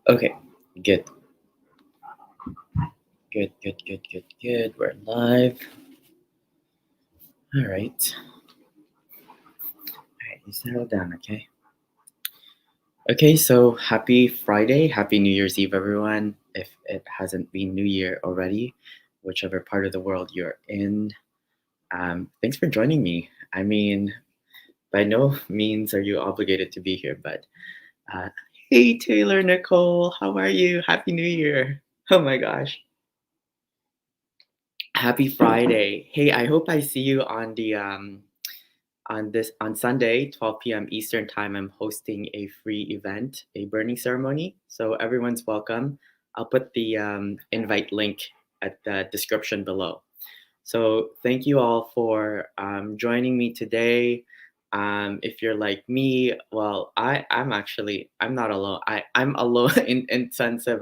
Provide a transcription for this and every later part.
Okay, good, good. We're live. All right. All right, you settle down, okay? Okay, so happy Friday, happy New Year's Eve, everyone. If it hasn't been New Year already, whichever part of the world you're in, thanks for joining me. I mean, by no means are you obligated to be here, but uh, hey, Taylor, Nicole, how are you? Happy New Year. Oh my gosh. Happy Friday. Hey, I hope I see you on Sunday, 12 p.m. Eastern time. I'm hosting a free event, a burning ceremony. So everyone's welcome. I'll put the invite link at the description below. So thank you all for joining me today. If you're like me, well, I'm not alone. I'm alone in sense of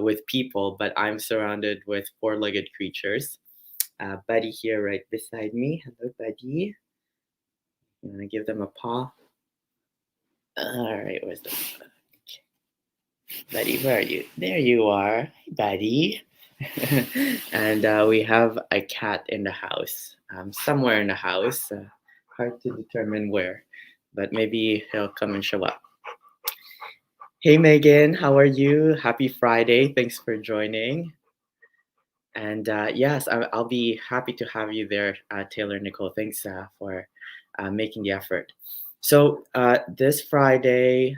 with people, but I'm surrounded with four-legged creatures. Buddy here right beside me. Hello, Buddy. You want to give them a paw? All right, where's the Buddy? Where are you? There you are, Buddy. And we have a cat in the house, somewhere in the house. Hard to determine where, but maybe he'll come and show up. Hey, Megan, how are you? Happy Friday. Thanks for joining. And yes, I'll be happy to have you there, Taylor Nicole. Thanks for making the effort. So this Friday,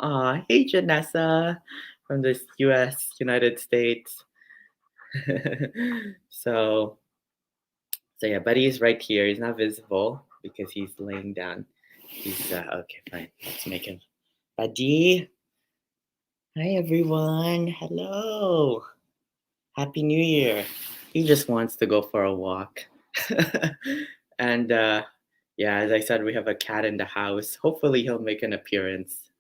hey Janessa from the US, United States. so so yeah, Buddy is right here. He's not visible because he's laying down. He's okay, fine. Let's make him. Buddy. Hi everyone. Hello. Happy New Year. He just wants to go for a walk. and yeah, as I said, we have a cat in the house. Hopefully he'll make an appearance.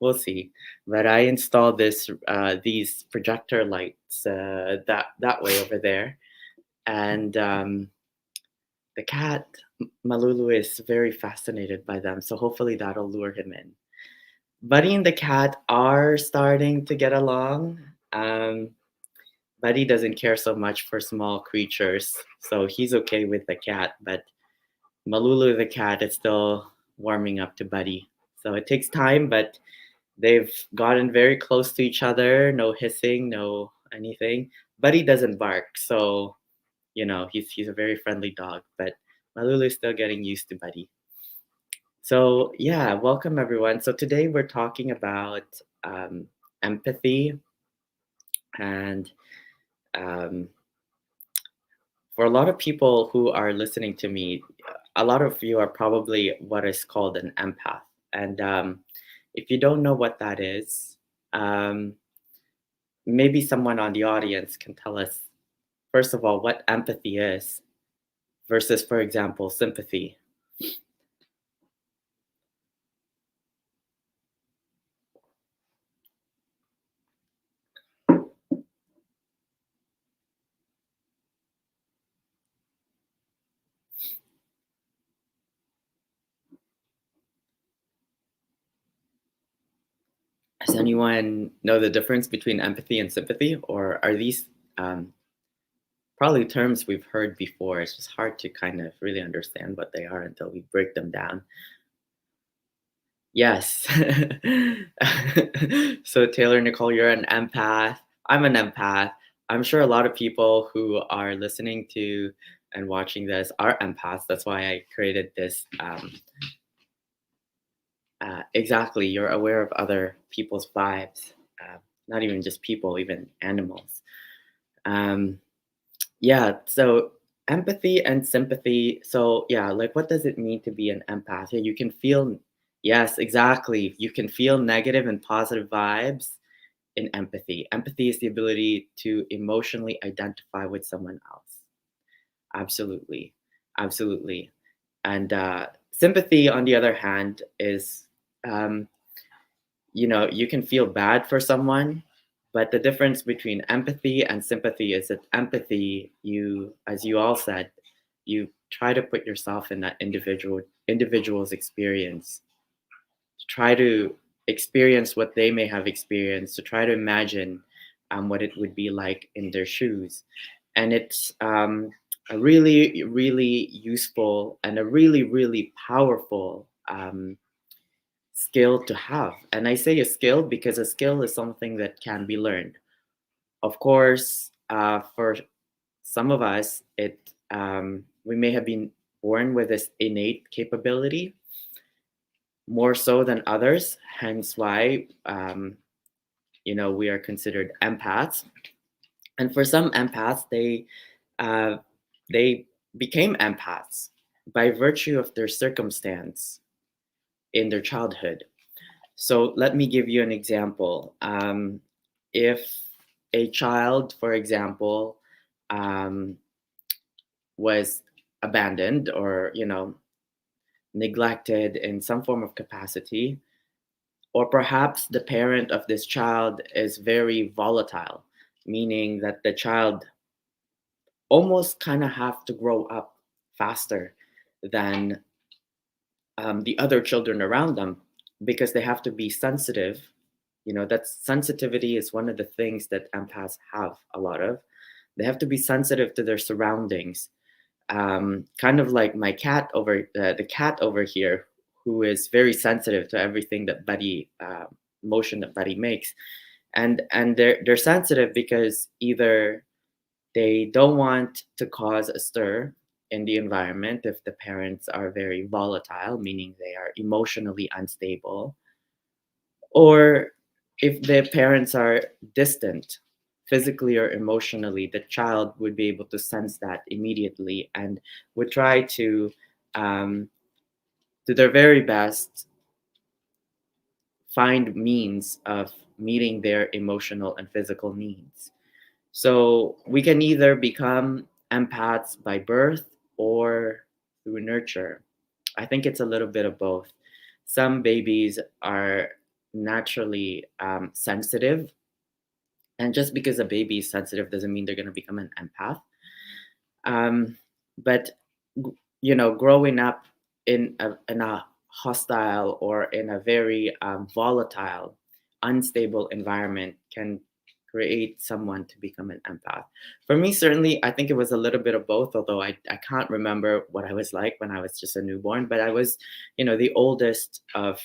We'll see. But I installed these projector lights that way over there, and the cat Malulu is very fascinated by them. So hopefully that'll lure him in. Buddy and the cat are starting to get along. Buddy doesn't care so much for small creatures, so he's okay with the cat. But Malulu the cat is still warming up to Buddy. So it takes time, but they've gotten very close to each other. No hissing, no anything. Buddy doesn't bark, so he's a very friendly dog. But Malulu is still getting used to Buddy. So yeah, welcome everyone. So today we're talking about empathy, and um, for a lot of people who are listening to me, a lot of you are probably what is called an empath. And if you don't know what that is, um, maybe someone on the audience can tell us, first of all, what empathy is versus, for example, sympathy. Does anyone know the difference between empathy and sympathy, or are these probably terms we've heard before? It's just hard to kind of really understand what they are until we break them down. Yes. So Taylor, Nicole, you're an empath. I'm an empath. I'm sure a lot of people who are listening to and watching this are empaths. That's why I created this. Exactly, you're aware of other people's vibes, not even just people, even animals. Um, yeah, so empathy and sympathy. So, yeah, like what does it mean to be an empath? Yeah, you can feel, yes, exactly. You can feel negative and positive vibes in empathy. Empathy is the ability to emotionally identify with someone else. Absolutely. Absolutely. And sympathy, on the other hand, is, um, you can feel bad for someone, but the difference between empathy and sympathy is that empathy, as you all said, you try to put yourself in that individual's experience, to try to experience what they may have experienced, to try to imagine what it would be like in their shoes. And it's a really, really useful and a really, really powerful skill to have. And I say a skill because a skill is something that can be learned. Of course, for some of us, we may have been born with this innate capability more so than others. Hence, why we are considered empaths. And for some empaths, uh, they became empaths by virtue of their circumstance in their childhood. So let me give you an example. If a child, for example, um, was abandoned or neglected in some form of capacity, or perhaps the parent of this child is very volatile, meaning that the child almost kind of have to grow up faster than the other children around them because they have to be sensitive. That sensitivity is one of the things that empaths have a lot of. They have to be sensitive to their surroundings, kind of like my cat over the cat over here, who is very sensitive to everything that Buddy motion that Buddy makes, and they're sensitive because either they don't want to cause a stir in the environment if the parents are very volatile, meaning they are emotionally unstable, or if the parents are distant physically or emotionally, the child would be able to sense that immediately and would try to um, do their very best find means of meeting their emotional and physical needs. So we can either become empaths by birth or through nurture. I think it's a little bit of both. Some babies are naturally sensitive, and just because a baby is sensitive doesn't mean they're going to become an empath. But growing up in a hostile or in a very volatile, unstable environment can create someone to become an empath. For me, certainly, I think it was a little bit of both, although I can't remember what I was like when I was just a newborn. But I was, the oldest of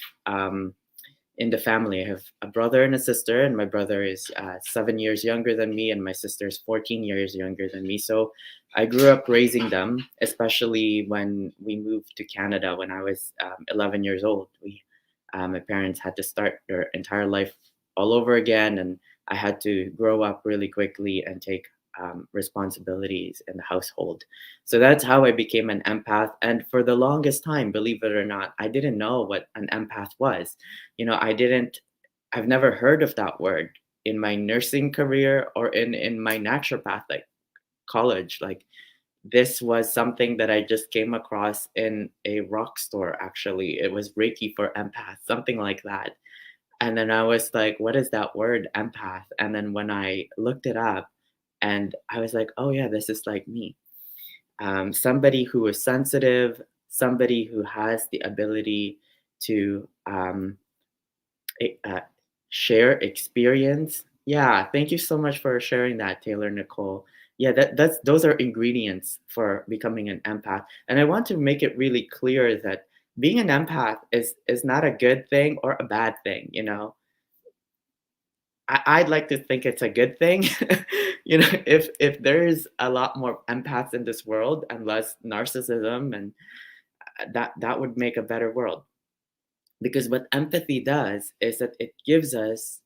in the family. I have a brother and a sister, and my brother is 7 years younger than me, and my sister is 14 years younger than me. So I grew up raising them, especially when we moved to Canada when I was 11 years old. My parents had to start their entire life all over again, and I had to grow up really quickly and take responsibilities in the household. So that's how I became an empath. And for the longest time, believe it or not, I didn't know what an empath was. I've never heard of that word in my nursing career or in my naturopathic college. Like, this was something that I just came across in a rock store, actually. It was Reiki for empath, something like that. And then I was like, what is that word, empath? And then when I looked it up, and I was like, oh, yeah, this is like me. Somebody who is sensitive, somebody who has the ability to uh, share experience. Yeah, thank you so much for sharing that, Taylor Nicole. Yeah, that's those are ingredients for becoming an empath. And I want to make it really clear that being an empath is not a good thing or a bad thing. I'd like to think it's a good thing. If there's a lot more empaths in this world and less narcissism, and that would make a better world. Because what empathy does is that it gives us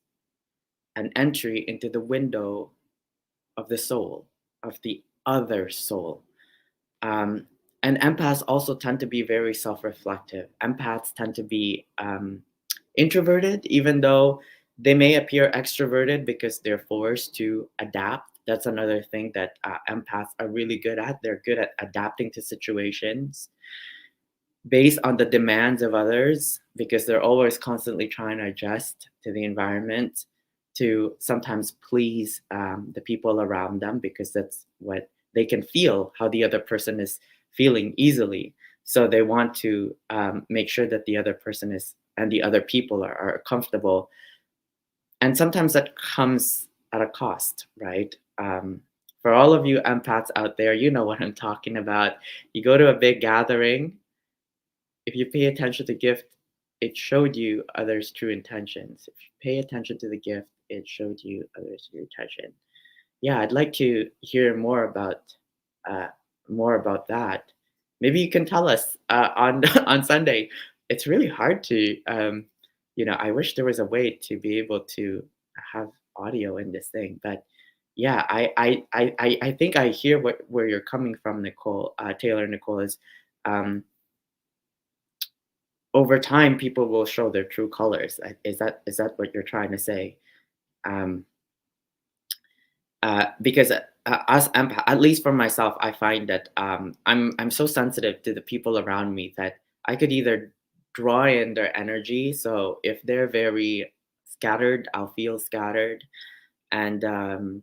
an entry into the window of the soul, of the other soul. Um, and empaths also tend to be very self reflective. Empaths tend to be introverted, even though they may appear extroverted because they're forced to adapt. That's another thing that empaths are really good at. They're good at adapting to situations based on the demands of others because they're always constantly trying to adjust to the environment to sometimes please the people around them because that's what they can feel how the other person is feeling easily. So they want to make sure that the other person is and the other people are comfortable. And sometimes that comes at a cost, right? For all of you empaths out there, you know what I'm talking about. You go to a big gathering, if you pay attention to the gift, it showed you others' true intentions. If you pay attention to the gift, it showed you others' true intention. Yeah, I'd like to hear uh, more about that. Maybe you can tell us on on Sunday. It's really hard to, I wish there was a way to be able to have audio in this thing, but yeah, I think I hear where you're coming from, Nicole, Taylor, Nicole, is um, over time people will show their true colors. Is that what you're trying to say? Um, because us empath, at least for myself, I find that I'm so sensitive to the people around me that I could either draw in their energy. So if they're very scattered, I'll feel scattered. And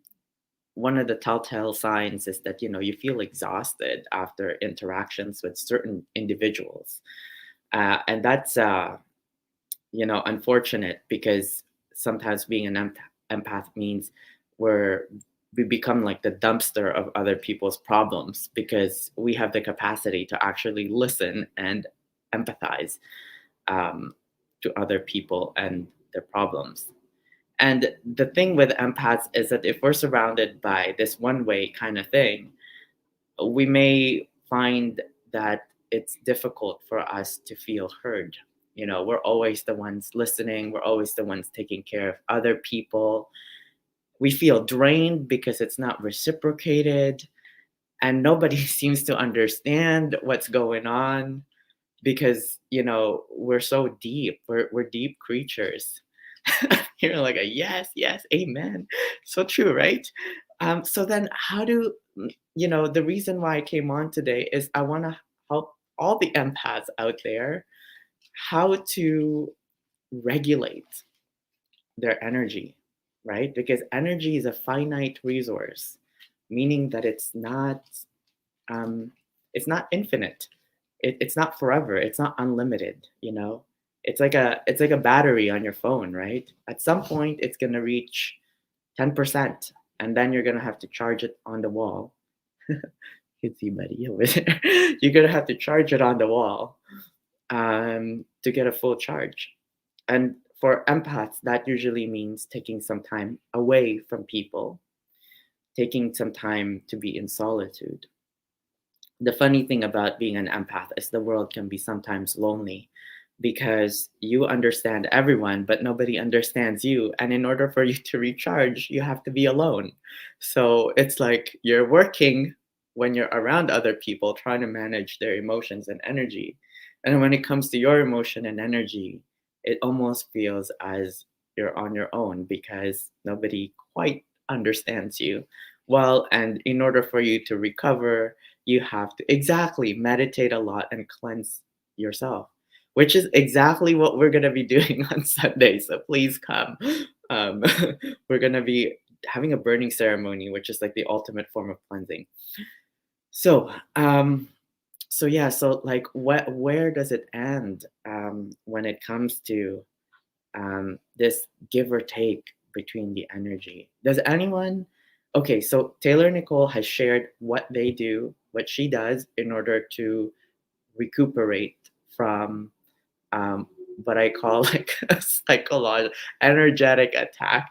one of the telltale signs is that you feel exhausted after interactions with certain individuals, and that's unfortunate because sometimes being an empath means we're we become like the dumpster of other people's problems because we have the capacity to actually listen and empathize um, to other people and their problems. And the thing with empaths is that if we're surrounded by this one way kind of thing, we may find that it's difficult for us to feel heard. We're always the ones listening, we're always the ones taking care of other people. We feel drained because it's not reciprocated, and nobody seems to understand what's going on because we're so deep. We're deep creatures. You're like a yes, yes, amen. So true, right? So then how do the reason why I came on today is I want to help all the empaths out there how to regulate their energy, right? Because energy is a finite resource, meaning that um, it's not infinite. It's not forever. It's not unlimited. It's like a battery on your phone, right? At some point, it's gonna reach 10%, and then you're gonna have to charge it on the wall. You can see Buddy over there. You're gonna have to charge it on the wall to get a full charge. And for empaths, that usually means taking some time away from people, taking some time to be in solitude. The funny thing about being an empath is the world can be sometimes lonely because you understand everyone, but nobody understands you. And in order for you to recharge, you have to be alone. So it's like you're working when you're around other people, trying to manage their emotions and energy. And when it comes to your emotion and energy, it almost feels as you're on your own because nobody quite understands you well. And in order for you to recover, you have to exactly meditate a lot and cleanse yourself, which is exactly what we're going to be doing on Sunday. So please come. um, we're going to be having a burning ceremony, which is like the ultimate form of cleansing. So yeah, so like where does it end when it comes to this give or take between the energy? Does anyone? Okay, so Taylor Nicole has shared what they do, what she does in order to recuperate from um, what I call like a psychological energetic attack,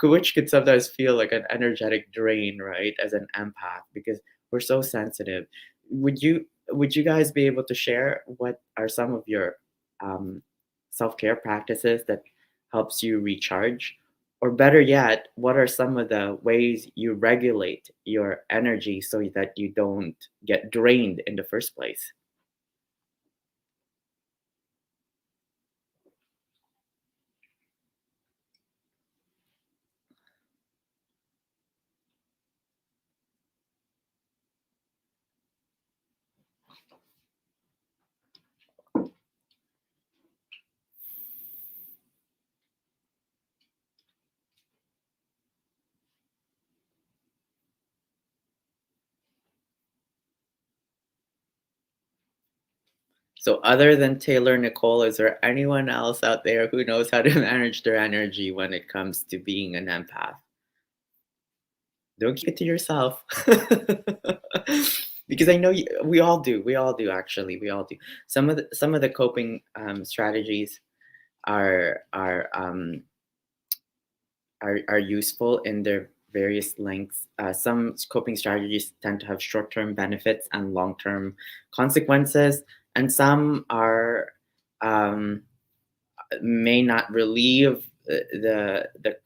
which could sometimes feel like an energetic drain, right? As an empath, because we're so sensitive. Would you guys be able to share what are some of your um, self care practices that helps you recharge? Or better yet, what are some of the ways you regulate your energy so that you don't get drained in the first place? So, other than Taylor Nicole, is there anyone else out there who knows how to manage their energy when it comes to being an empath? Don't keep it to yourself. Because I know we all do. We all do, actually. We all do. Some of the coping strategies are are useful in their various lengths. Some coping strategies tend to have short-term benefits and long-term consequences, and some are um, may not relieve the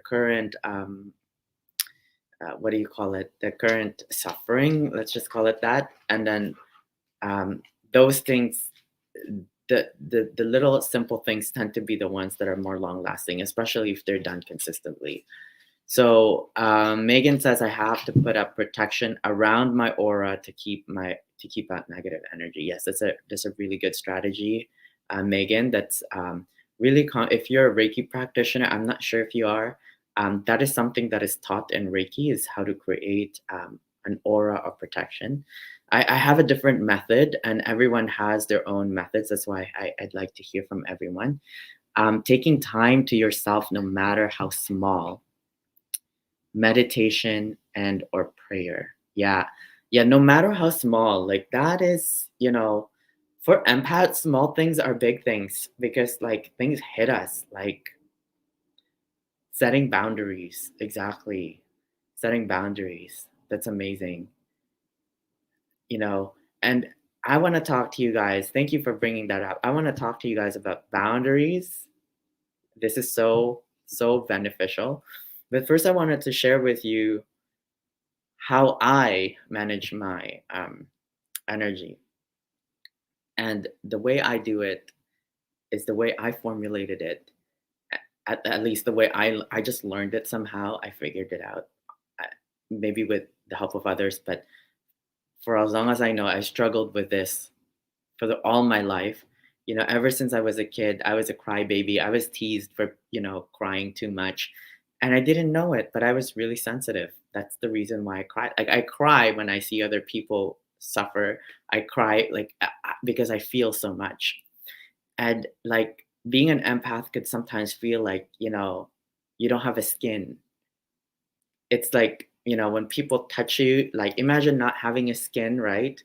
current what do you call it, the current suffering, let's just call it that. And then um, those things, the little simple things tend to be the ones that are more long lasting, especially if they're done consistently. So Megan says I have to put up protection around my aura to keep out negative energy. Yes, that's a really good strategy, Megan. That's if you're a Reiki practitioner, I'm not sure if you are. That is something that is taught in Reiki, is how to create an aura of protection. I have a different method, and everyone has their own methods. That's why I'd like to hear from everyone. Taking time to yourself, no matter how small, meditation and or prayer. Yeah. Yeah, no matter how small, like that is, for empaths, small things are big things, because like things hit us, like setting boundaries. Exactly. Setting boundaries. That's amazing. You know, and I want to talk to you guys. Thank you for bringing that up. I want to talk to you guys about boundaries. This is so beneficial. But first I wanted to share with you how I manage my energy. And the way I do it is the way I formulated it. At least the way I just learned it somehow. I figured it out, uh, maybe with the help of others. But for as long as I know, I struggled with this for all my life. Ever since I was a kid, I was a crybaby. I was teased for, crying too much. And I didn't know it, but I was really sensitive. That's the reason why I cry. Like I cry when I see other people suffer. I cry like because I feel so much. And like being an empath could sometimes feel like, you don't have a skin. It's like, when people touch you, like imagine not having a skin, right?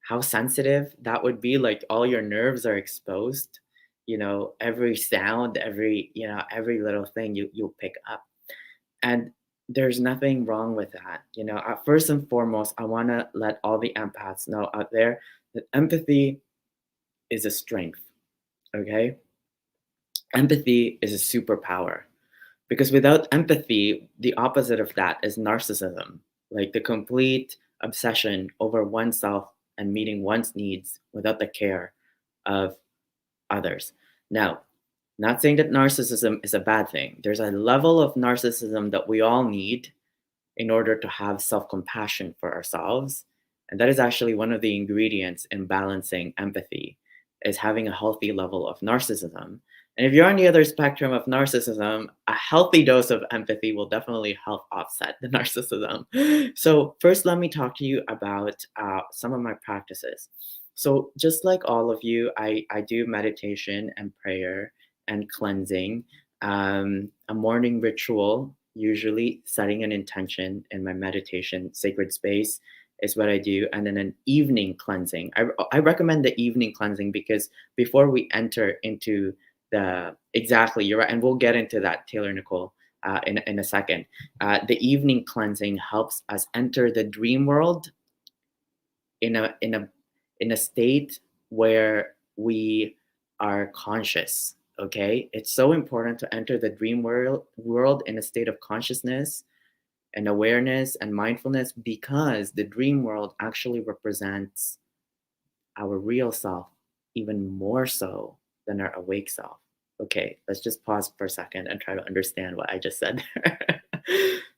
How sensitive that would be. Like all your nerves are exposed. Every sound, every little thing you'll pick up. And there's nothing wrong with that. First and foremost, I want to let all the empaths know out there that empathy is a strength. Okay, empathy is a superpower, because without empathy, the opposite of that is narcissism, like the complete obsession over oneself and meeting one's needs without the care of others. Now, not saying that narcissism is a bad thing. There's a level of narcissism that we all need in order to have self compassion for ourselves. And that is actually one of the ingredients in balancing empathy, is having a healthy level of narcissism. And if you're on the other spectrum of narcissism, a healthy dose of empathy will definitely help offset the narcissism. So, first, let me talk to you about some of my practices. So, just like all of you, I do meditation and prayer and cleansing, a morning ritual, usually setting an intention in my meditation sacred space, is what I do. And then an evening cleansing. I recommend the evening cleansing because before we enter into exactly, you're right. And we'll get into that, Taylor Nicole, in a second. The evening cleansing helps us enter the dream world in a state where we are conscious. Okay, it's so important to enter the dream world in a state of consciousness and awareness and mindfulness, because the dream world actually represents our real self even more so than our awake self. Okay, let's just pause for a second and try to understand what I just said there.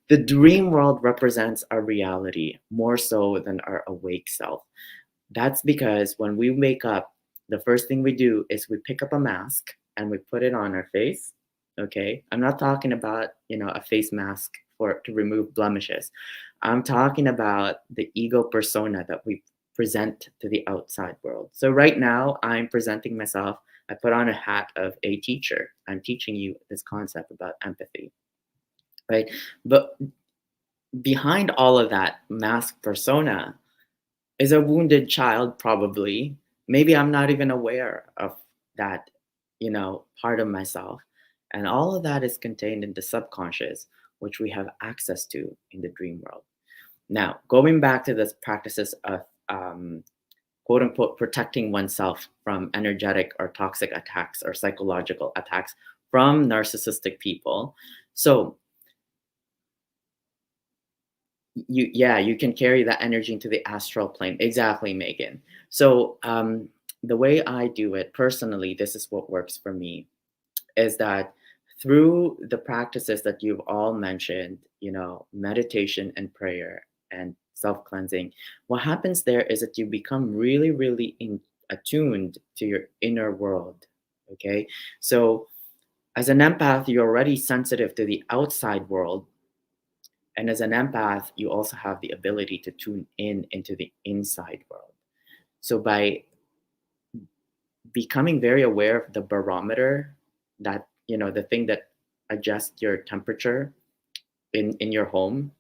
The dream world represents our reality more so than our awake self. That's because when we wake up, the first thing we do is we pick up a mask and we put it on our face. Okay. I'm not talking about, a face mask to remove blemishes. I'm talking about the ego persona that we present to the outside world. So right now, I'm presenting myself. I put on a hat of a teacher. I'm teaching you this concept about empathy, right? But behind all of that mask persona is a wounded child, probably. Maybe I'm not even aware of that, part of myself. And all of that is contained in the subconscious, which we have access to in the dream world. Now, going back to the practices of quote unquote protecting oneself from energetic or toxic attacks or psychological attacks from narcissistic people. So, you can carry that energy into the astral plane. Exactly, Megan. So, the way I do it personally, this is what works for me, is that through the practices that you've all mentioned, meditation and prayer and self cleansing, what happens there is that you become really, really attuned to your inner world. Okay. So, as an empath, you're already sensitive to the outside world. And as an empath, you also have the ability to tune in into the inside world. So, by becoming very aware of the barometer, that the thing that adjusts your temperature in your home,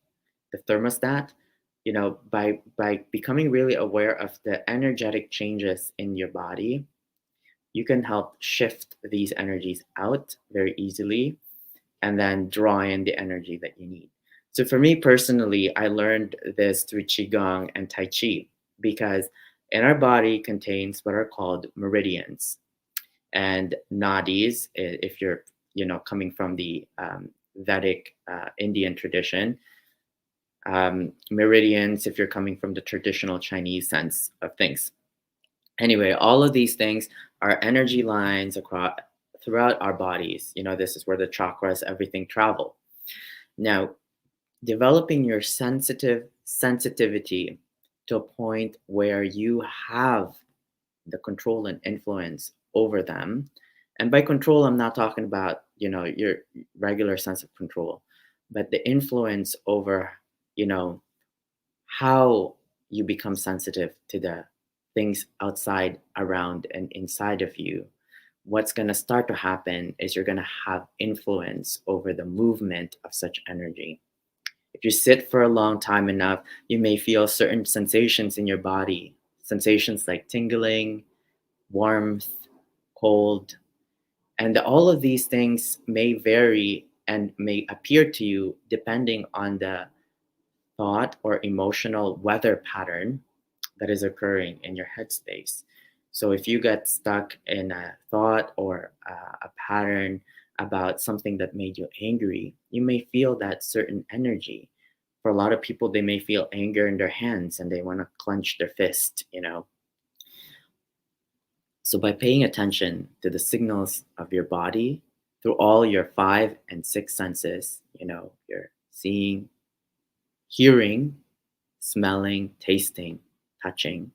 the thermostat, by becoming really aware of the energetic changes in your body, you can help shift these energies out very easily and then draw in the energy that you need. So for me personally, I learned this through qigong and tai chi, because in our body contains what are called meridians and nadis. If you're coming from the Vedic Indian tradition, meridians if you're coming from the traditional Chinese sense of things. Anyway, all of these things are energy lines across throughout our bodies. This is where the chakras, everything travel. Now, developing your sensitivity to a point where you have the control and influence over them. And by control, I'm not talking about, your regular sense of control, but the influence over, you know, how you become sensitive to the things outside, around, and inside of you. What's going to start to happen is you're going to have influence over the movement of such energy. If you sit for a long time enough, you may feel certain sensations in your body, sensations like tingling, warmth, cold, and all of these things may vary and may appear to you depending on the thought or emotional weather pattern that is occurring in your headspace. So if you get stuck in a thought or a pattern about something that made you angry, you may feel that certain energy. For a lot of people, they may feel anger in their hands and they want to clench their fist. So by paying attention to the signals of your body through all your five and six senses, you're seeing, hearing, smelling, tasting, touching,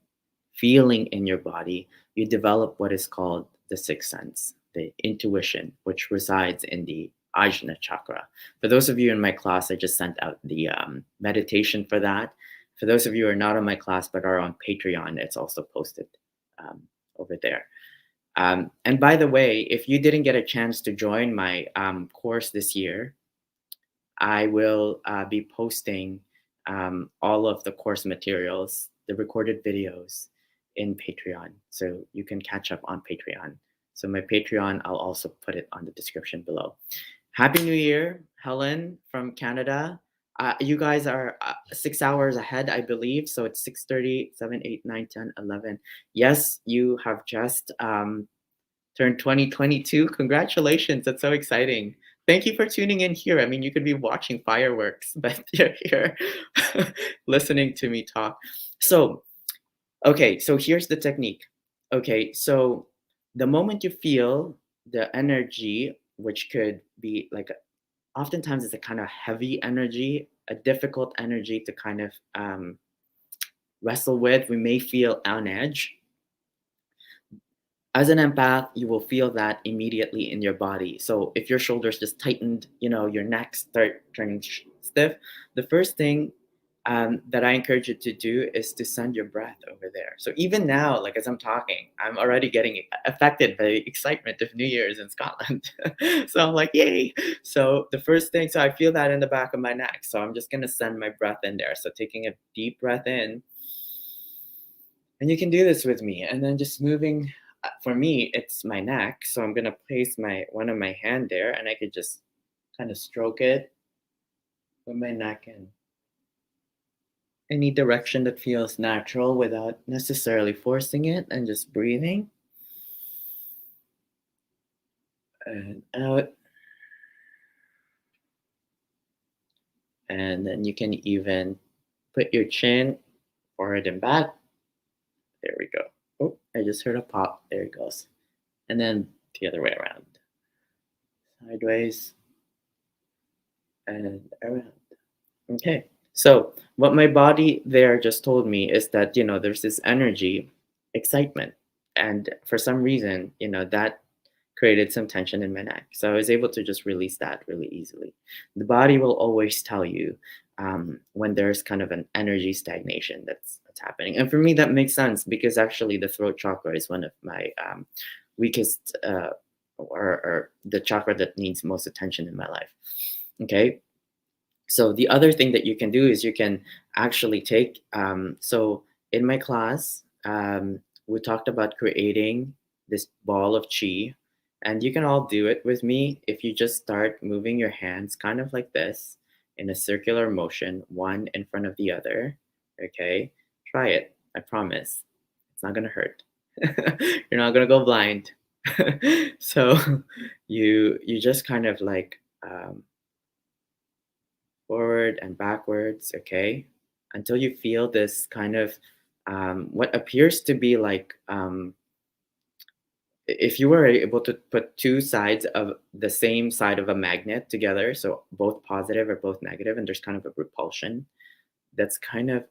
feeling in your body, you develop what is called the sixth sense, the intuition, which resides in the Ajna chakra. For those of you in my class, I just sent out the meditation for that. For those of you who are not on my class but are on Patreon, it's also posted over there. And by the way, if you didn't get a chance to join my course this year, I will be posting all of the course materials, the recorded videos in Patreon. So you can catch up on Patreon. So my Patreon, I'll also put it on the description below. Happy New Year, Helen from Canada. You guys are 6 hours ahead, I believe. So it's 6:30, 7, 8, 9, 10, 11. Yes, you have just turned 2022. Congratulations. That's so exciting. Thank you for tuning in here. I mean, you could be watching fireworks, but you're here listening to me talk. So, okay, so here's the technique. Okay, so the moment you feel the energy, which could be like, oftentimes it's a kind of heavy energy, a difficult energy to kind of wrestle with, we may feel on edge. As an empath, you will feel that immediately in your body. So if your shoulders just tightened, your neck start turning stiff, the first thing that I encourage you to do is to send your breath over there. So even now, like as I'm talking, I'm already getting affected by the excitement of New Year's in Scotland. So I'm like, yay! So the first thing, so I feel that in the back of my neck. So I'm just gonna send my breath in there. So taking a deep breath in, and you can do this with me, and then just moving. For me, it's my neck, so I'm gonna place my one of my hand there, and I could just kind of stroke it with my neck and any direction that feels natural without necessarily forcing it, and just breathing and out. And then you can even put your chin forward and back. There we go. Oh, I just heard a pop. There it goes. And then the other way around. Sideways and around. Okay. So what my body there just told me is that, there's this energy, excitement. And for some reason, that created some tension in my neck. So I was able to just release that really easily. The body will always tell you when there's kind of an energy stagnation that's happening. And for me, that makes sense because actually the throat chakra is one of my weakest or the chakra that needs most attention in my life. Okay. So the other thing that you can do is you can actually take, so in my class, we talked about creating this ball of chi, and you can all do it with me if you just start moving your hands kind of like this in a circular motion, one in front of the other. Okay, try it. I promise. It's not gonna hurt. You're not gonna go blind. So you just kind of like forward and backwards, okay, until you feel this kind of what appears to be like if you were able to put two sides of the same side of a magnet together, so both positive or both negative, and there's kind of a repulsion. That's kind of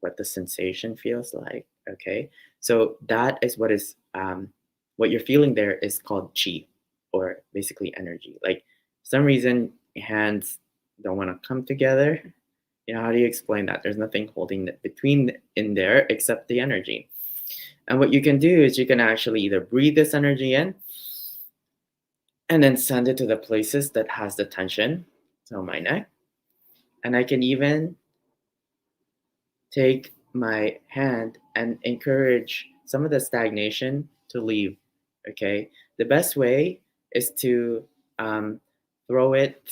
what the sensation feels like. Okay, so that is what you're feeling there is called chi, or basically energy. Like some reason hands don't want to come together. How do you explain that? There's nothing holding it between in there except the energy. And what you can do is you can actually either breathe this energy in and then send it to the places that has the tension, so my neck, and I can even take my hand and encourage some of the stagnation to leave. Okay, the best way is to um, throw it,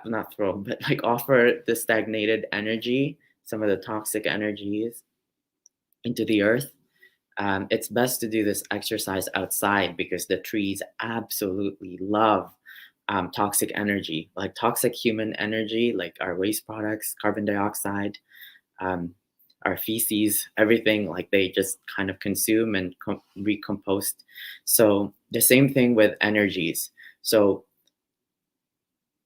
not throw, but like offer the stagnated energy, some of the toxic energies into the earth. It's best to do this exercise outside because the trees absolutely love toxic energy, like toxic human energy, like our waste products, carbon dioxide, um, our feces, everything, like they just kind of consume and recompose. So the same thing with energies. So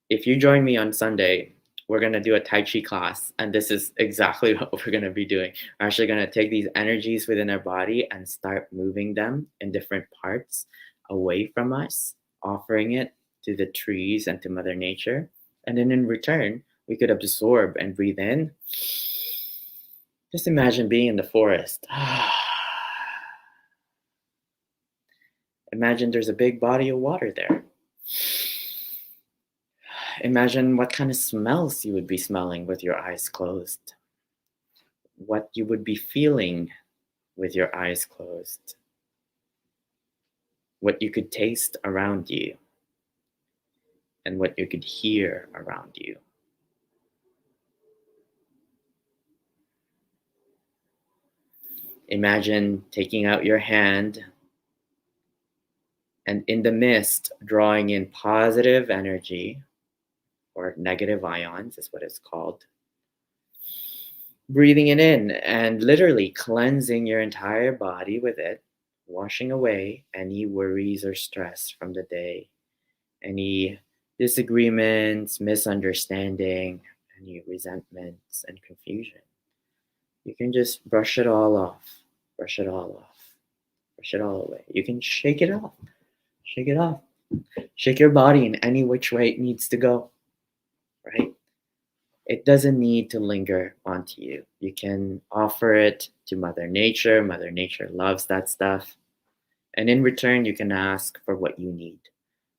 if you join me on Sunday, we're going to do a Tai Chi class. And this is exactly what we're going to be doing. We're actually going to take these energies within our body and start moving them in different parts away from us, offering it to the trees and to Mother Nature. And then in return, we could absorb and breathe in. Just imagine being in the forest. Imagine there's a big body of water there. Imagine what kind of smells you would be smelling with your eyes closed. What you would be feeling with your eyes closed. What you could taste around you. And what you could hear around you. Imagine taking out your hand and in the mist drawing in positive energy, or negative ions is what it's called. Breathing it in and literally cleansing your entire body with it, washing away any worries or stress from the day, any disagreements, misunderstanding, any resentments and confusion. You can just brush it all off, brush it all off, brush it all away. You can shake it off, shake it off, shake your body in any which way it needs to go, right? it doesn't need to linger onto you. You can offer it to Mother Nature. Mother Nature loves that stuff. And in return, you can ask for what you need.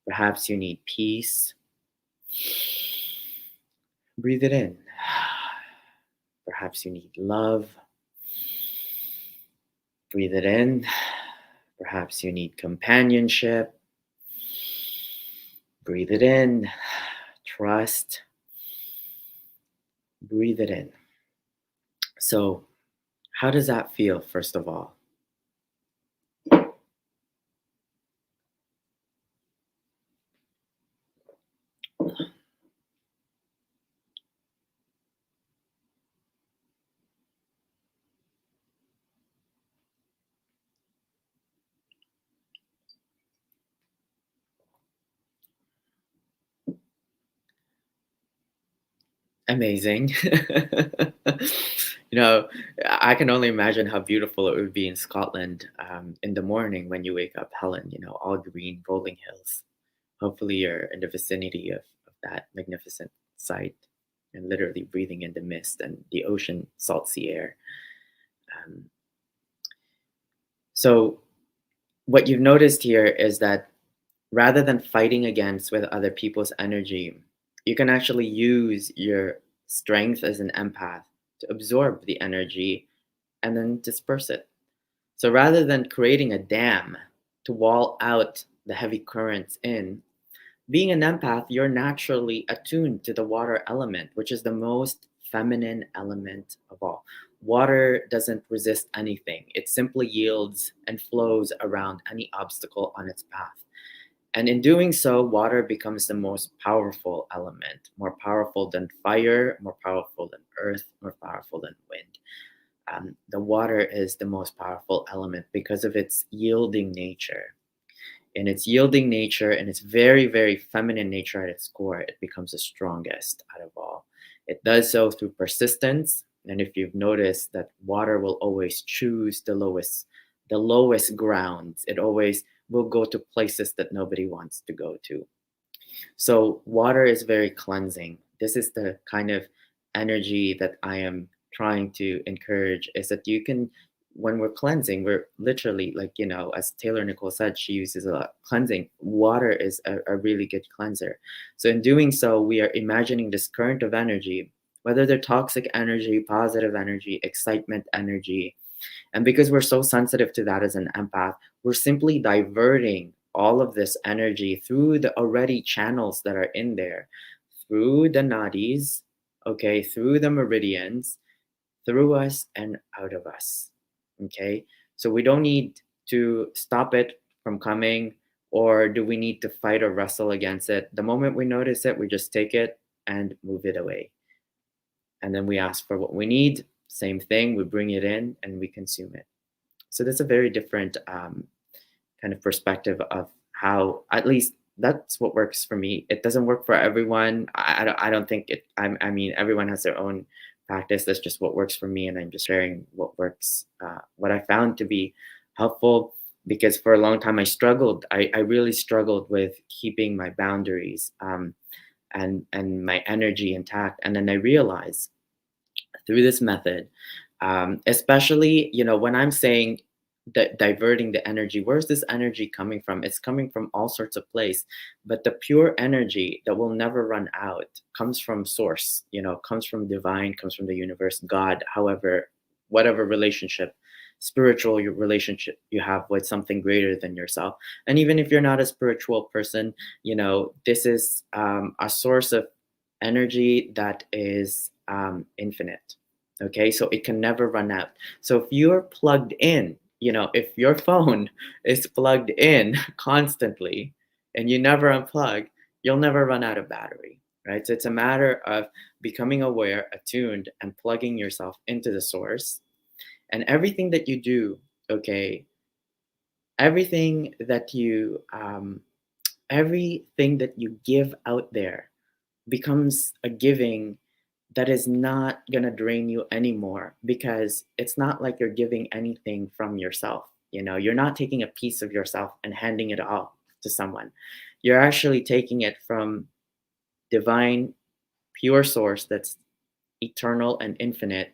Perhaps you need peace. Breathe it in. Perhaps you need love. Breathe it in. Perhaps you need companionship. Breathe it in. Trust. Breathe it in. So, how does that feel, first of all? Amazing. you know, I can only imagine how beautiful it would be in Scotland in the morning when you wake up, Helen, all green, rolling hills. Hopefully, you're in the vicinity of that magnificent sight and literally breathing in the mist and the ocean, salt sea air. Um, so, what you've noticed here is that rather than fighting against with other people's energy, you can actually use your strength as an empath to absorb the energy and then disperse it. So rather than creating a dam to wall out the heavy currents in, being an empath, you're naturally attuned to the water element, which is the most feminine element of all. Water doesn't resist anything, it simply yields and flows around any obstacle on its path. And in doing so, water becomes the most powerful element, more powerful than fire, more powerful than earth, more powerful than wind. The water is the most powerful element because of its yielding nature. In its yielding nature and its very, very feminine nature at its core, it becomes the strongest out of all. It does so through persistence. And if you've noticed that water will always choose the lowest grounds, it always will go to places that nobody wants to go to. So water is very cleansing. This is the kind of energy that I am trying to encourage is that you can when we're cleansing, we're literally like, as Taylor Nicole said, she uses a lot cleansing. Water is a really good cleanser. So in doing so, we are imagining this current of energy, whether they're toxic energy, positive energy, excitement energy, and because we're so sensitive to that as an empath, we're simply diverting all of this energy through the already channels that are in there, through the nadis, okay, through the meridians, through us and out of us. Okay. So we don't need to stop it from coming, or do we need to fight or wrestle against it? The moment we notice it, we just take it and move it away. And then we ask for what we need. Same thing, we bring it in and we consume it. So that's a very different kind of perspective of how, at least that's what works for me. It doesn't work for everyone. I don't think it, I mean, everyone has their own practice. That's just what works for me. And I'm just sharing what works, what I found to be helpful, because for a long time I struggled. I really struggled with keeping my boundaries and my energy intact. And then I realized through this method, especially when I'm saying that diverting the energy, where's this energy coming from? It's coming from all sorts of places, but the pure energy that will never run out comes from source, comes from divine, comes from the universe, God, however, whatever relationship, spiritual relationship you have with something greater than yourself. And even if you're not a spiritual person, this is a source of energy that is infinite. Okay, so it can never run out. So if you're plugged in, if your phone is plugged in constantly and you never unplug, you'll never run out of battery, right? So it's a matter of becoming aware, attuned, and plugging yourself into the source. And everything that you do, okay, everything that you, everything that you give out there becomes a giving that is not going to drain you anymore, because it's not like you're giving anything from yourself. You're not taking a piece of yourself and handing it off to someone. You're actually taking it from divine, pure source that's eternal and infinite,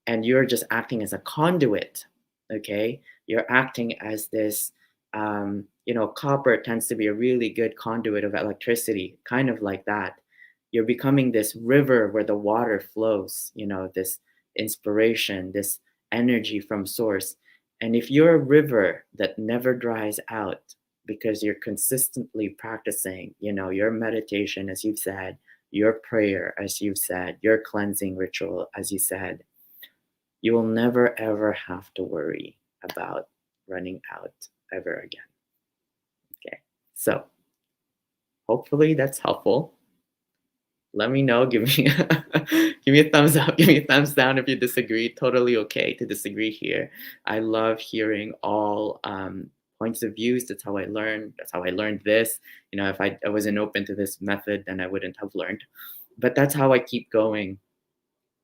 and you're just acting as a conduit. Okay, you're acting as this, copper tends to be a really good conduit of electricity, kind of like that. You're becoming this river where the water flows, this inspiration, this energy from source. And if you're a river that never dries out because you're consistently practicing, your meditation, as you've said, your prayer, as you've said, your cleansing ritual, as you said, you will never ever have to worry about running out ever again. Okay. So hopefully that's helpful. Let me know. Give me give me a thumbs up. Give me a thumbs down if you disagree. Totally okay to disagree here. I love hearing all points of views. That's how I learned. That's how I learned this. If I wasn't open to this method, then I wouldn't have learned. But that's how I keep going.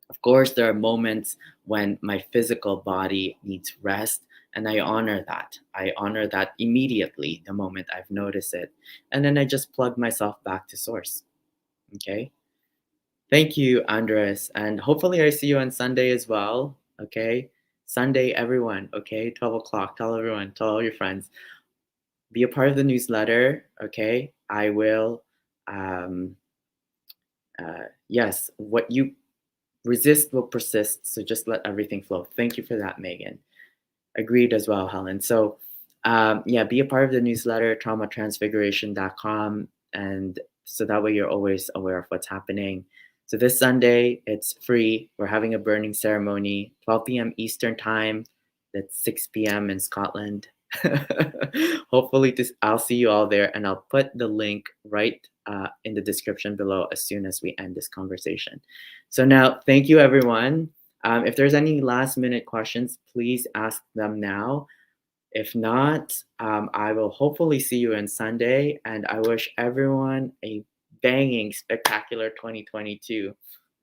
Of course, there are moments when my physical body needs rest, and I honor that. I honor that immediately the moment I've noticed it. And then I just plug myself back to source. Okay. Thank you, Andres. And hopefully, I see you on Sunday as well. Okay. Sunday, everyone. Okay. 12 o'clock. Tell everyone, tell all your friends. Be a part of the newsletter. Okay. I will. Um, yes, what you resist will persist. So just let everything flow. Thank you for that, Megan. Agreed as well, Helen. So, yeah, be a part of the newsletter, traumatransfiguration.com. And so that way you're always aware of what's happening. So this Sunday, it's free. We're having a burning ceremony, 12 p.m. Eastern time. That's 6 p.m. in Scotland. Hopefully, I'll see you all there, and I'll put the link right in the description below as soon as we end this conversation. So now, thank you, everyone. If there's any last minute questions, please ask them now. If not, I will hopefully see you on Sunday, and I wish everyone a banging, spectacular 2022.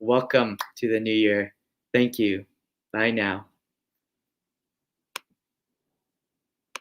Welcome to the new year. Thank you. Bye now.